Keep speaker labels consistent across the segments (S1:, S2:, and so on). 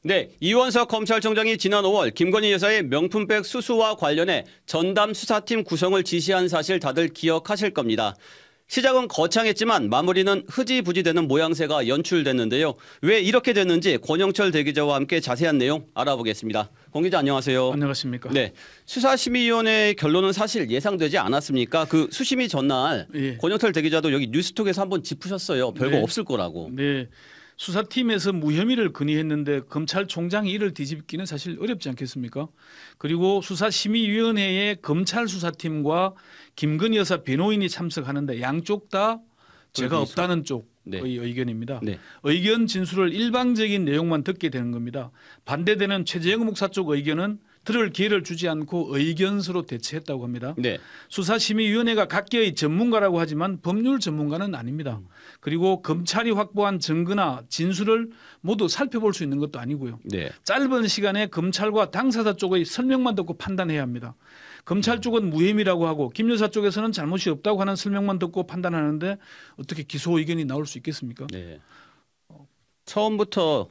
S1: 네, 이원석 검찰총장이 지난 5월 김건희 여사의 명품백 수수와 관련해 전담 수사팀 구성을 지시한 사실 다들 기억하실 겁니다. 시작은 거창했지만 마무리는 흐지부지되는 모양새가 연출됐는데요. 왜 이렇게 됐는지 권영철 대기자와 함께 자세한 내용 알아보겠습니다. 권 기자 안녕하세요.
S2: 안녕하십니까.
S1: 네, 수사심의위원회의 결론은 사실 예상되지 않았습니까? 그 수심이 전날 권영철 대기자도 여기 뉴스톡에서 한번 짚으셨어요. 별거 없을 거라고.
S2: 네. 수사팀에서 무혐의를 건의했는데 검찰총장이 이를 뒤집기는 사실 어렵지 않겠습니까? 그리고 수사심의위원회에 검찰 수사팀과 김건희 여사 변호인이 참석하는데 양쪽 다 죄가 없다는 쪽의 의견입니다. 네. 의견 진술을 일방적인 내용만 듣게 되는 겁니다. 반대되는 최재형 목사 쪽 의견은 들을 기회를 주지 않고 의견서로 대체했다고 합니다. 네. 수사심의위원회가 각계의 전문가라고 하지만 법률 전문가는 아닙니다. 그리고 검찰이 확보한 증거나 진술을 모두 살펴볼 수 있는 것도 아니고요. 네. 짧은 시간에 검찰과 당사자 쪽의 설명만 듣고 판단해야 합니다. 검찰 쪽은 무혐의라고 하고 김 여사 쪽에서는 잘못이 없다고 하는 설명만 듣고 판단하는데 어떻게 기소 의견이 나올 수 있겠습니까? 네.
S1: 처음부터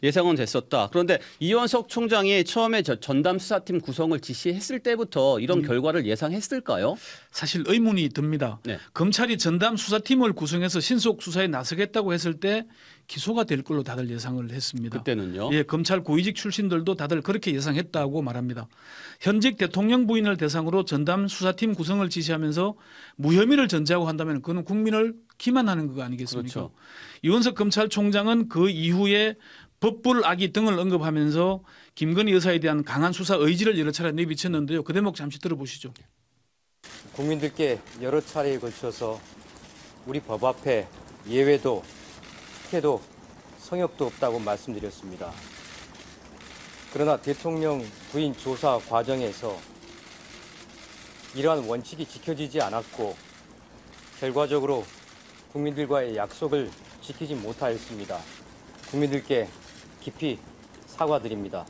S1: 예상은 됐었다. 그런데 이원석 총장이 처음에 전담 수사팀 구성을 지시했을 때부터 이런 결과를 예상했을까요?
S2: 사실 의문이 듭니다. 네. 검찰이 전담 수사팀을 구성해서 신속 수사에 나서겠다고 했을 때 기소가 될 걸로 다들 예상을 했습니다.
S1: 그때는요?
S2: 예, 검찰 고위직 출신들도 다들 그렇게 예상했다고 말합니다. 현직 대통령 부인을 대상으로 전담 수사팀 구성을 지시하면서 무혐의를 전제하고 한다면 그건 국민을 기만하는 거 아니겠습니까? 그렇죠. 이원석 검찰총장은 그 이후에 법불 악의 등을 언급하면서 김건희 여사에 대한 강한 수사 의지를 여러 차례 내비쳤는데요. 그 대목 잠시 들어보시죠.
S3: 국민들께 여러 차례에 걸쳐서 우리 법 앞에 예외도 특혜도 성역도 없다고 말씀드렸습니다. 그러나 대통령 부인 조사 과정에서 이러한 원칙이 지켜지지 않았고 결과적으로 국민들과의 약속을 지키지 못하였습니다. 국민들께 깊이 사과드립니다.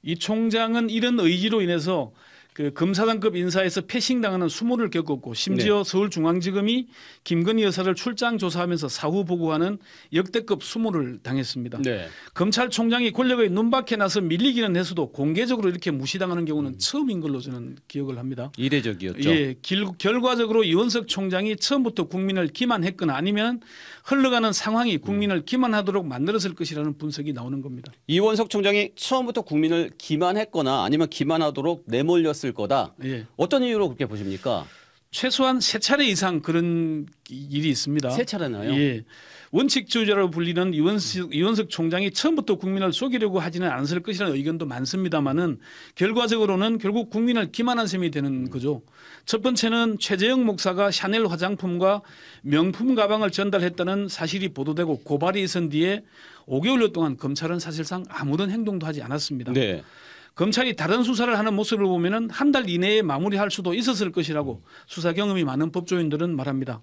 S2: 이 총장은 이런 의지로 인해서 그 검사단급 인사에서 패싱당하는 수모를 겪었고 심지어 서울중앙지검이 김건희 여사를 출장 조사하면서 사후 보고하는 역대급 수모를 당했습니다. 네. 검찰총장이 권력의 눈밖에 나서 밀리기는 해서도 공개적으로 이렇게 무시당하는 경우는 처음인 걸로 저는 기억을 합니다.
S1: 이례적이었죠.
S2: 예, 결과적으로 이원석 총장이 처음부터 국민을 기만했거나 아니면 흘러가는 상황이 국민을 기만하도록 만들었을 것이라는 분석이 나오는 겁니다.
S1: 이원석 총장이 처음부터 국민을 기만했거나 아니면 기만하도록 내몰렸을 거다. 예. 어떤 이유로 그렇게 보십니까?
S2: 최소한 3차례 이상 그런 일이 있습니다.
S1: 3차례나요?
S2: 예. 원칙주의자로 불리는 이원석 총장이 처음부터 국민을 속이려고 하지는 않았을 것이라는 의견도 많습니다만은 결과적으로는 결국 국민을 기만한 셈이 되는 거죠. 첫 번째는 최재형 목사가 샤넬 화장품과 명품 가방을 전달했다는 사실이 보도되고 고발이 있은 뒤에 5개월여 동안 검찰은 사실상 아무런 행동도 하지 않았습니다. 네. 검찰이 다른 수사를 하는 모습을 보면은 한 달 이내에 마무리할 수도 있었을 것이라고 수사 경험이 많은 법조인들은 말합니다.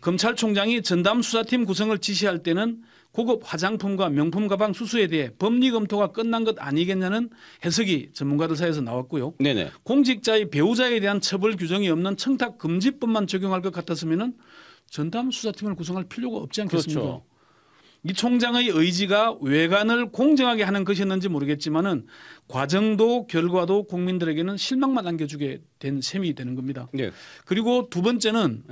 S2: 검찰총장이 전담 수사팀 구성을 지시할 때는 고급 화장품과 명품 가방 수수에 대해 법리 검토가 끝난 것 아니겠냐는 해석이 전문가들 사이에서 나왔고요. 네네. 공직자의 배우자에 대한 처벌 규정이 없는 청탁 금지법만 적용할 것 같았으면은 전담 수사팀을 구성할 필요가 없지 않겠습니까? 그렇죠. 이 총장의 의지가 외관을 공정하게 하는 것이었는지 모르겠지만은 과정도 결과도 국민들에게는 실망만 안겨주게 된 셈이 되는 겁니다. 네. 그리고 두 번째는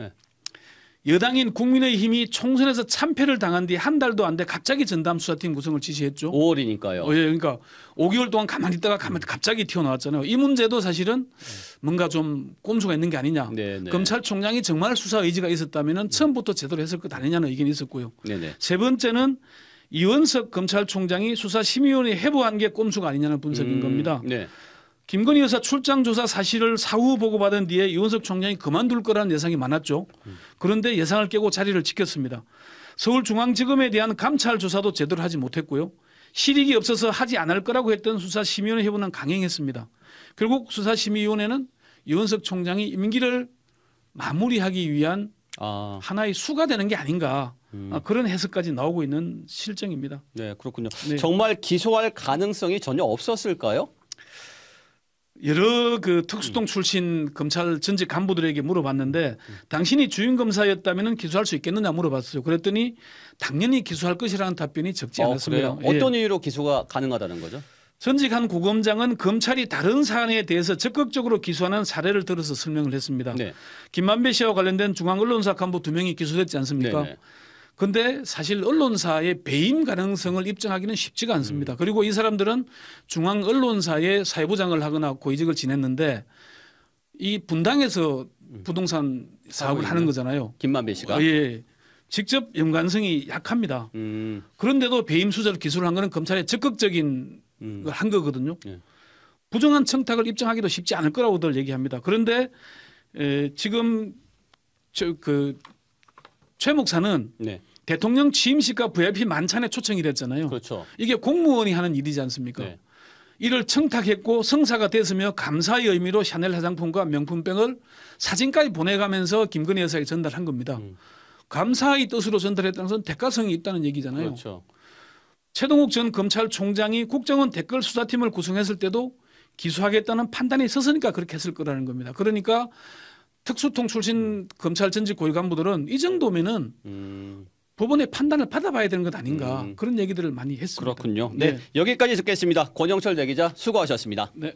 S2: 여당인 국민의힘이 총선에서 참패를 당한 뒤 한 달도 안 돼 갑자기 전담 수사팀 구성을 지시했죠.
S1: 5월이니까요.
S2: 예, 그러니까 5개월 동안 가만히 있다가 갑자기 튀어나왔잖아요. 이 문제도 사실은 뭔가 좀 꼼수가 있는 게 아니냐. 네네. 검찰총장이 정말 수사 의지가 있었다면 처음부터 제대로 했을 것 아니냐는 의견이 있었고요. 네네. 세 번째는 이원석 검찰총장이 수사심의위원회에 회부한 게 꼼수가 아니냐는 분석인 겁니다. 네. 김건희 여사 출장 조사 사실을 사후 보고받은 뒤에 이원석 총장이 그만둘 거라는 예상이 많았죠. 그런데 예상을 깨고 자리를 지켰습니다. 서울중앙지검에 대한 감찰 조사도 제대로 하지 못했고요. 실익이 없어서 하지 않을 거라고 했던 수사심의위원회 회부는 강행했습니다. 결국 수사심의위원회는 이원석 총장이 임기를 마무리하기 위한 하나의 수가 되는 게 아닌가. 그런 해석까지 나오고 있는 실정입니다.
S1: 네, 그렇군요. 네. 정말 기소할 가능성이 전혀 없었을까요?
S2: 여러 그 특수통 출신 검찰 전직 간부들에게 물어봤는데 당신이 주임 검사였다면 기소할 수 있겠느냐 물어봤어요. 그랬더니 당연히 기소할 것이라는 답변이 적지 않았습니다.
S1: 그래요? 어떤 이유로 기소가 가능하다는 거죠?
S2: 전직 한 고검장은 검찰이 다른 사안에 대해서 적극적으로 기소하는 사례를 들어서 설명을 했습니다.
S1: 네.
S2: 김만배 씨와 관련된 중앙언론사 간부 2명이 기소됐지 않습니까?
S1: 네네.
S2: 그런데 사실 언론사의 배임 가능성을 입증하기는 쉽지가 않습니다. 그리고 이 사람들은 중앙언론사의 사회부장을 하거나 고위직을 지냈는데 이 분당에서 부동산 사업을 하는 거잖아요.
S1: 김만배 씨가.
S2: 예. 직접 연관성이 약합니다. 그런데도 배임 수재로 기소를 한 거는 검찰의 적극적인 걸 한 거거든요.
S1: 예.
S2: 부정한 청탁을 입증하기도 쉽지 않을 거라고들 얘기합니다. 그런데 지금 최 목사는
S1: 네.
S2: 대통령 취임식과 VIP 만찬에 초청이 됐잖아요.
S1: 그렇죠.
S2: 이게 공무원이 하는 일이지 않습니까?
S1: 네.
S2: 이를 청탁했고 성사가 됐으며 감사의 의미로 샤넬 화장품과 명품백을 사진까지 보내가면서 김건희 여사에게 전달한 겁니다. 감사의 뜻으로 전달했다는 것은 대가성이 있다는 얘기잖아요.
S1: 그렇죠.
S2: 최동욱 전 검찰총장이 국정원 댓글 수사팀을 구성했을 때도 기소하겠다는 판단이 있었으니까 그렇게 했을 거라는 겁니다. 그러니까 특수통 출신 검찰 전직 고위 간부들은 이 정도면은 법원의 판단을 받아봐야 되는 것 아닌가 그런 얘기들을 많이 했습니다.
S1: 그렇군요. 네. 여기까지 듣겠습니다. 권영철 대기자 수고하셨습니다.
S2: 네.